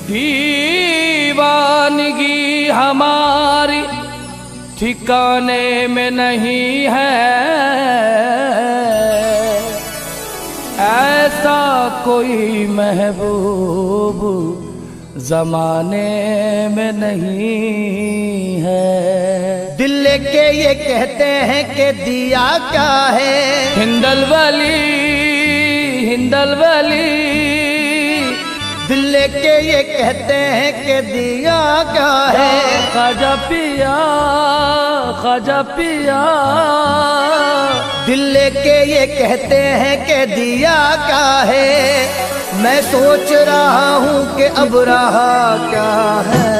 दीवानगी हमारी ठिकाने में नहीं है, ऐसा कोई महबूब जमाने में नहीं है। दिल लेके ये कहते हैं कि दिया क्या है, हिंदल वाली हिंदल वाली। दिल लेके ये कहते हैं कि दिया क्या है, ख्वाजा पिया ख्वाजा पिया। दिल लेके ये कहते हैं कि दिया क्या है, मैं सोच रहा हूँ कि अब रहा क्या है।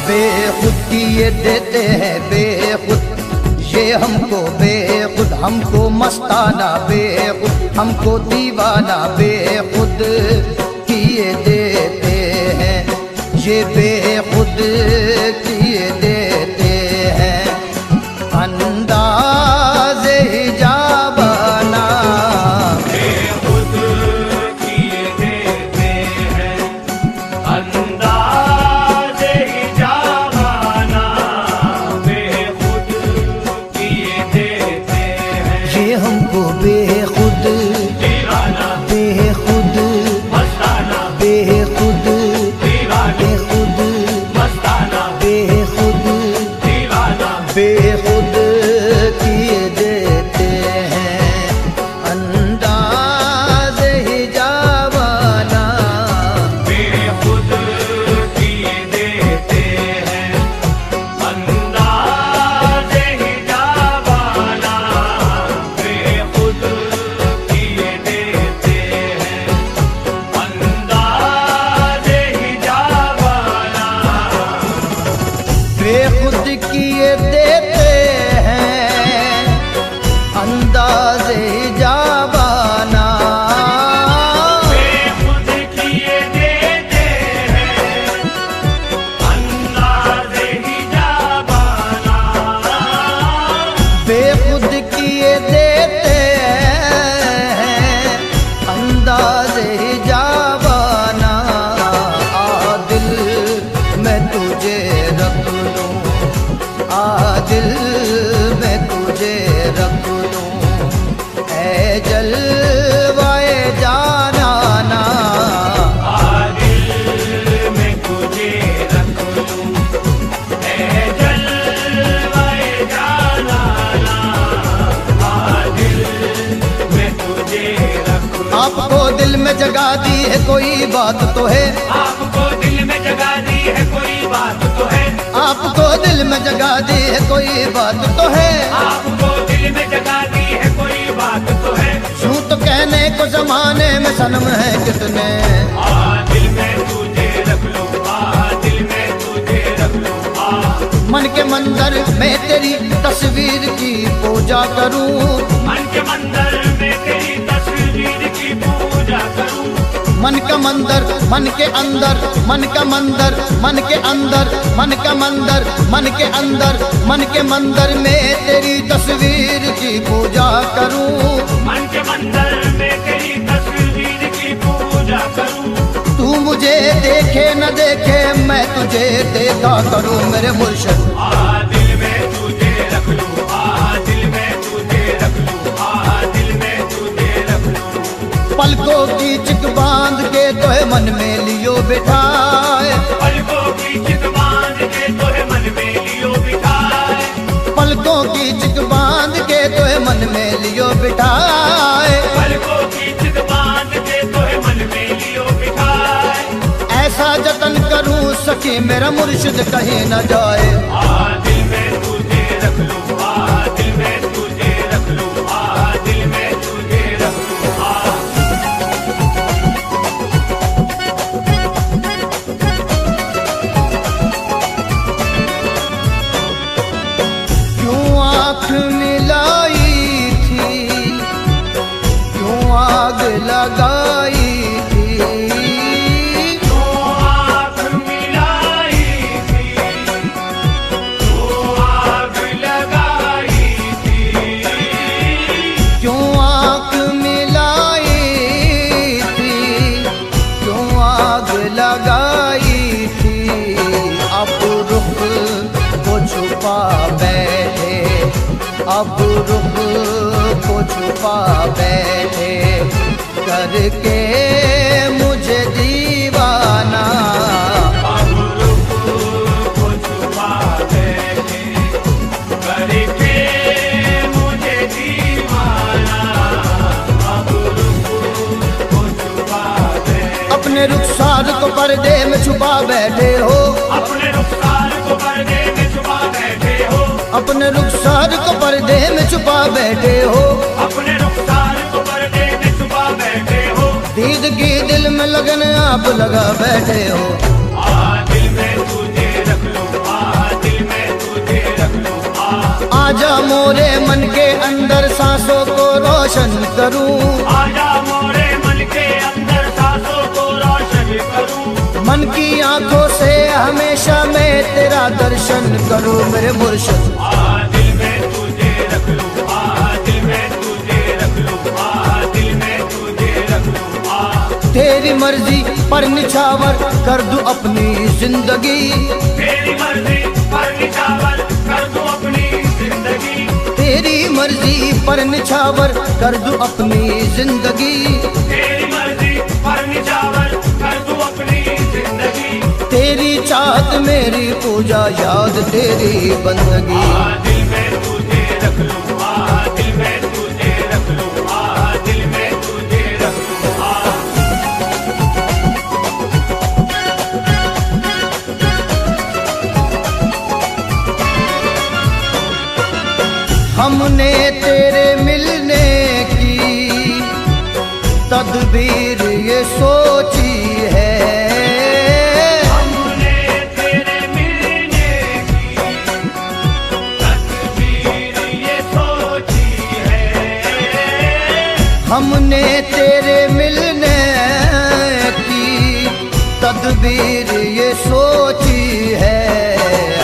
बेखुद की ये देते हैं बेखुद, ये हमको बेखुद, हमको मस्ताना बेखुद, हमको दीवाना बेखुद किए देते हैं, ये बेखुद किए देते हैं। अंदाज़े हिजाबाना बेखुद किए देते हैं, ये हमको बेखुद बेखुद बेखुद बेखुद बेखुद बेखुद किए देते हैं। अंदाज़ हिजाबाना बेखुद किए देते हैं, अंदाज़े हिजाबाना बेखुद किए देते हैं, अंदाज़े हिजाबाना बेखुद किए देते हैं। अंदाज़े हिजाबाना बेखुद किए देते हैं, अंदाज़े हिजाबाना बेखुद किए देते हैं। अंदाज़े हिजाबाना आ दिल मैं तुझे रख लूं, आ दिल मैं तुझे रख लूं, ऐ जलवाए जानाना। दिल में तुझे रख लूं, ऐ जलवाए जानाना, दिल में तुझे रख लूं। आपको दिल में जगा दी है कोई बात तो है, आपको दिल में जगा दी है कोई बात तो है, आपको दिल में जगा दी है कोई बात तो है। आपको दिल में जगा दी है कोई बात तो है। यूं तो कहने को जमाने में सनम है कितने, दिल में तुझे रख लूं, दिल में तुझे रख लूं। मन के मंदिर में तेरी तस्वीर की पूजा करूं, मन के मंदिर में तेरी तस्वीर की पूजा करूं। मन का मंदिर मन के अंदर, मन का मंदिर मन के अंदर, मन का मंदिर मन के अंदर, मन के मंदिर में तेरी तस्वीर की पूजा करूं। मन के मंदिर में तेरी तस्वीर की पूजा करूं। तू मुझे देखे न देखे मैं तुझे देखा करूं मेरे मुर्शिद। दिल में तुझे रख लूं, दिल में तुझे रख लूं, दिल में तुझे रख लूं। पलकों की चिक बांध के तोहे मन में लियो बिठाए, पलकों की चिक बांध के तोहे मन में लियो बिठाए, पलकों की चिक बांध के तोहे मन में लियो बिठाए। पलकों की चिक बांध के तोहे मन में लियो बिठाए। ऐसा जतन करूं सखी मेरा मुर्शिद कहीं न जाए। दिल में तुझे रख लूं, दिल में तुझे रख लूं, दिल में तुझे रख लूं। छुपा बैठे करके मुझे दीवाना। अब रुख को छुपा बैठे करके मुझे दीवाना। अब रुख को छुपा बैठे। अपने रुखसार को पर्दे में छुपा बैठे हो, अपने रुखसार को पर्दे में छुपा बैठे हो। अपने रुखसार को पर्दे में छुपा बैठे हो, अपने रुखसार को पर्दे में छुपा बैठे हो। दीदगी दिल में लगन आप लगा बैठे हो। दिल में तुझे रख लूं, दिल में तुझे रख लूं। आजा मोरे मन के अंदर सांसों को रोशन करूं, आजा मोरे मन के अंदर सांसों को रोशन करूं। मन की आंखों से हमेशा मैं तेरा दर्शन करूं मेरे मुर्शिद। दिल में तुझे रख लूं, दिल में तुझे रख लूं, दिल में तुझे रख लूं। तेरी मर्जी पर निछावर कर दूं अपनी जिंदगी, तेरी मर्जी पर निछावर कर दूं अपनी जिंदगी। तेरी मर्जी पर निछावर कर दूं अपनी जिंदगी। तेरी मर्जी पर निछावर कर दूं अपनी जिंदगी। तेरी चाहत मेरी पूजा याद तेरी बंदगी। दिल में तुझे रख लूं, दिल में तुझे रख लूं, दिल में तुझे रख लूं। हमने तेरे मिलने की तदबीर ये सोची है, हमने तेरे मिलने की तदबीर ये सोची है। हमने तेरे मिलने की तदबीर ये सोची है।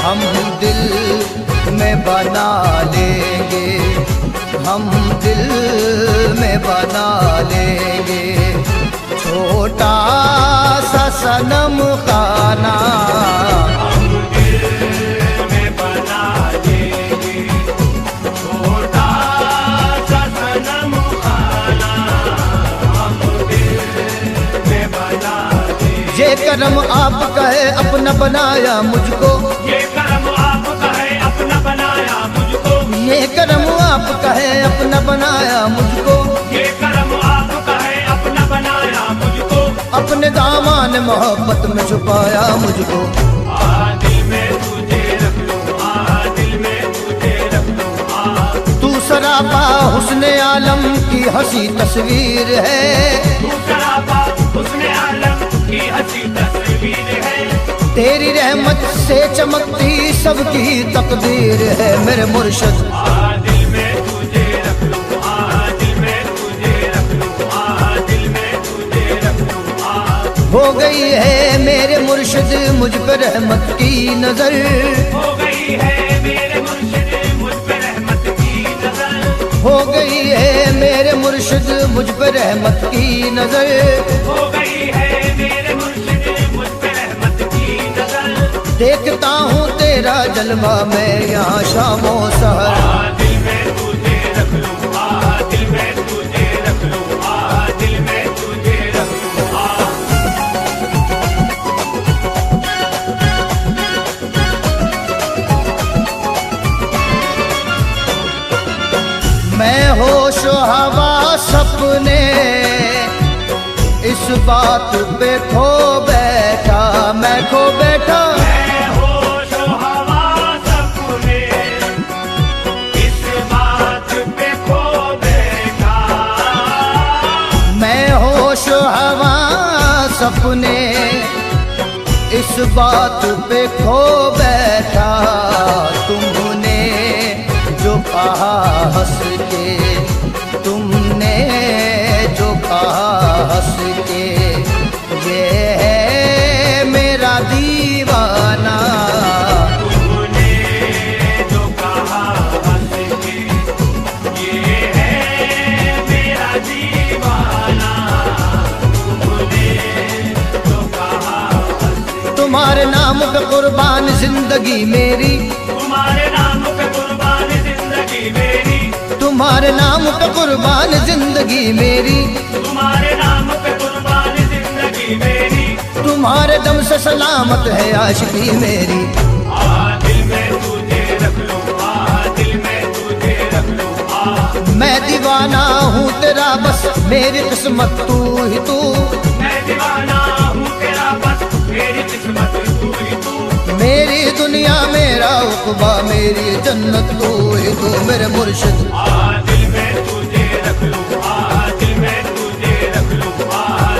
हम दिल में बना लेंगे, हम दिल में बना लेंगे छोटा सा सनम खाना। हम दिल में बना लेंगे छोटा सा सनम खाना। हम दिल में बना लेंगे। ये करम आपका है अपना बनाया मुझको, ये करम आपका है अपना बनाया मुझको। ये करम आपका है अपना बनाया मुझको। ये करम आपका है अपना बनाया मुझको। अपने दामन मोहब्बत में छुपाया मुझको। दिल में तुझे रख लूं, दिल में तुझे रख लूं। तू सरापा हुस्ने आलम की हंसी तस्वीर है, तू सरापा हुस्ने आलम की हंसी तस्वीर है। तेरी रहमत से चमकती सबकी तकदीर है मेरे मुर्शिद। दिल में तुझे रख लूं, दिल में तुझे रख लूं, दिल में तुझे रख लूं। हो गई है मेरे मुर्शिद मुझ पर रहमत की नजर, हो गई है मेरे मुर्शिद मुझ पे रहमत की नजर। हो गई है मेरे मुर्शिद मुझ पर रहमत की नजर। हो गई है मेरे मुर्शिद मुझ पे रहमत की नजर। देखता हूँ तेरा जलवा मैं यहाँ शामो सहर। दिल में तुझे रख लूं, दिल में तुझे रख लूं, दिल में तुझे रख लूं। मैं होश हवा सपने इस बात पे खो बैठा, मैं खो बैठा। मैं होश हवा सपने इस बात पे खो बैठा। मैं होश हवा सपने इस बात पे खो बैठा। तुमने जो कहा हंस के, तुमने जो कहा हंस के, ये है मेरा दीवाना। तूने जो कहा हंस के, ये है मेरा दीवाना। तूने जो कहा हंस के, तुम्हारे नाम पे कुर्बान जिंदगी मेरी, तुम्हारे नाम पे कुर्बान जिंदगी मेरी। तुम्हारे नाम पे कुर्बान जिंदगी मेरी, तुम्हारे नाम पे कुर्बान जिंदगी मेरी, तुम्हारे दम से सलामत है आशिकी मेरी। दिल में तुझे रख लूं, दिल में तुझे रख लूं, मैं दीवाना हूँ तेरा बस मेरी किस्मत तू ही तू, मैं दीवाना हूँ तेरा बस मेरी किस्मत तू ही तू, मेरी दुनिया मेरा उक़बा मेरी जन्नत तू ही तू मेरे मुर्शिद। दिल में तुझे रख लूं, दिल में तुझे रख लूं,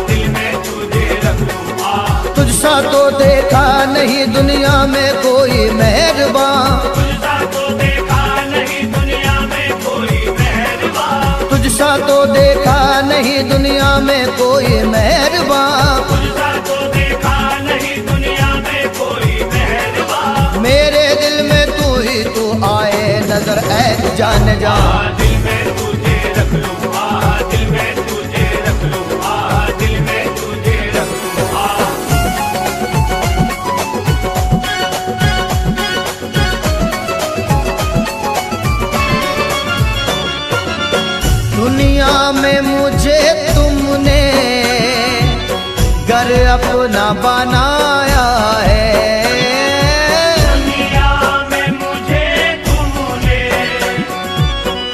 दिल में तुझे रख लूं, तुझसा तो देखा नहीं दुनिया में कोई मेहरबान, तुझसा तो देखा नहीं दुनिया में कोई मेहरबान, तुझसा तो देखा नहीं दुनिया में कोई मेहरबान, तुझसा तो देखा नहीं दुनिया में कोई मेहरबान, मेरे दिल में तू ही तू आए नजर ऐ जान जा। दिल में तुझे रख लूं, दिल में तुझे रख लूं, दिल में तुझे रख लूं, दुनिया में मुझे तुमने घर अपना बनाया है, दुनिया में मुझे तुमने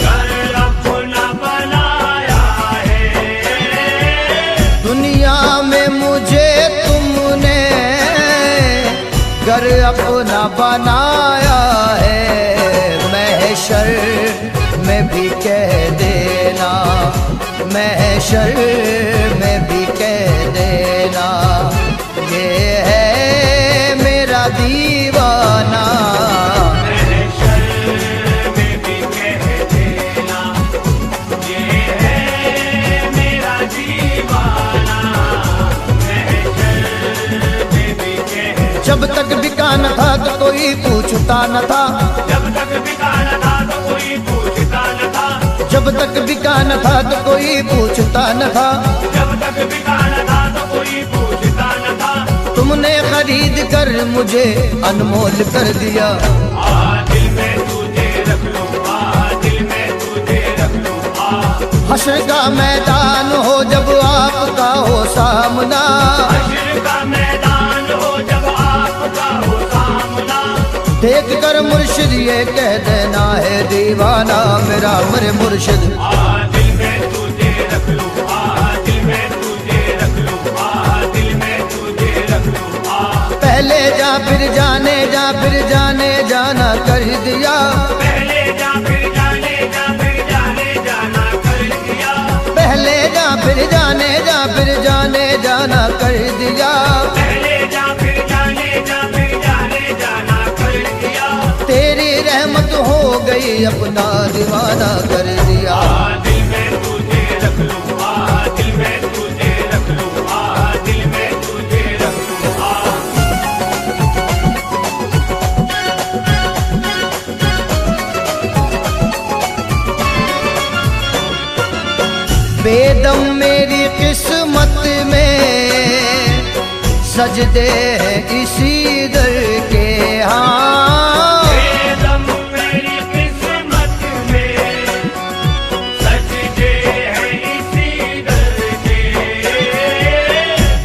घर अपना बनाया है, दुनिया में मुझे तुमने घर अपना बनाया है। महशर में भी कह देना, महशर में भी कह देना, ये है मेरा दीवाना। महशर में भी कह देना, ये है मेरा दीवाना, महशर में भी कह, जब तक बिका न था तो कोई पूछता न था, जब तक बिका न था तो कोई पूछता न था, जब तक बिका न था तो कोई पूछता न था, जब तक बिका न था तो कोई पूछता न था, तुमने खरीद कर मुझे अनमोल कर दिया। दिल में तुझे रख लूं, दिल में तुझे रख लूं, हश्र का मैदान हो जब आपका हो सामना, हश्र का मैदान हो जब आपका हो सामना, देख कर मुर्शिद ये कह देना है दीवाना मेरा मेरे मुर्शिद। दिल में तुझे रख लूं, दिल में तुझे रख लूं, दिल में तुझे रख लूं, पहले जा फिर जाने जा फिर जाने जाना कर दिया, पहले जा फिर जाने जा फिर जाने जाना कर दिया, पहले जा फिर जाने जा फिर जाने जाना कर दिया, पहले जा फिर जाने जा फिर जाने जाना कर दिया, तेरी रहमत हो गई अपना दीवाना कर दिया। दिल में तुझे रख लूं, दिल में तुझे रख लूं, दिल में तुझे रख लूं, बेदम मेरी किस्मत में सजदे हैं इसी दर के, हाँ बेदम मेरी किस्मत में सजदे हैं इसी दर के,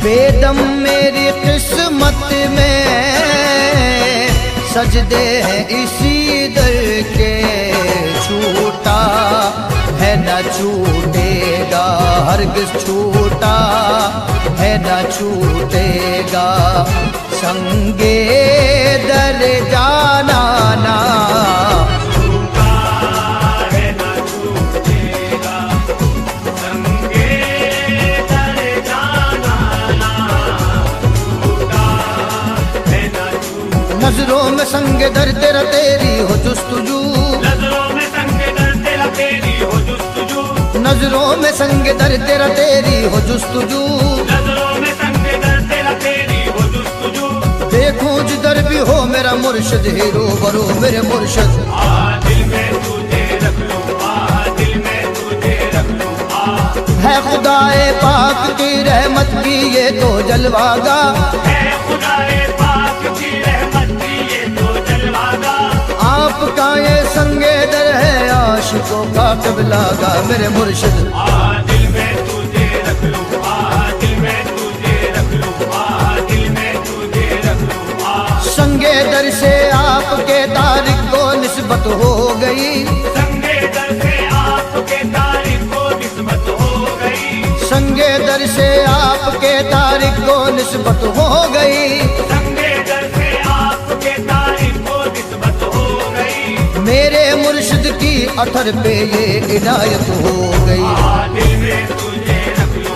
बेदम मेरी किस्मत में सजदे हैं इसी दर के, छूटा है न छूटेगा हरगिज़ छूटा है न छूटेगा, संगे दर जाना ना, छूटा है न छूटेगा, संगे दर जाना ना, छूटा है न छूटेगा, नजरों में संगे दर तेरा तेरी हो जुस्तजू, नजरों में संग दर तेरा तेरी हो जुस्तजू, नजरों में संग दर तेरा तेरी हो जुस्तजू, नजरों में संग दर तेरा तेरी हो जुस्तजू, देखूं जिधर भी हो मेरा मुर्शिद ही रूबरू मेरे मुर्शिद। दिल में तुझे रख लूं, दिल में तुझे रख लूं, है खुदाए पाक की रहमत की ये तो जलवागा, है खुदाए पाक की रहमत की ये तो जलवागा, आपका ये संगे दर है आशिकों का क़िबला गा मेरे मुर्शिद। दिल में तुझे रख लूं, दिल में तुझे रख लूं, दिल में तुझे रख लूं। संगे दर से आपके तारिक को निस्बत हो गई, संगे दर से आपके तारीख को निस्बत हो गई, संगे दर से आपके तारिक को निस्बत हो गई। संगे दर से आपके तारीख को निस्बत हो गई। मेरे मुर्शिद की अथर पे ये इनायत हो गई। दिल में तुझे रख लूं,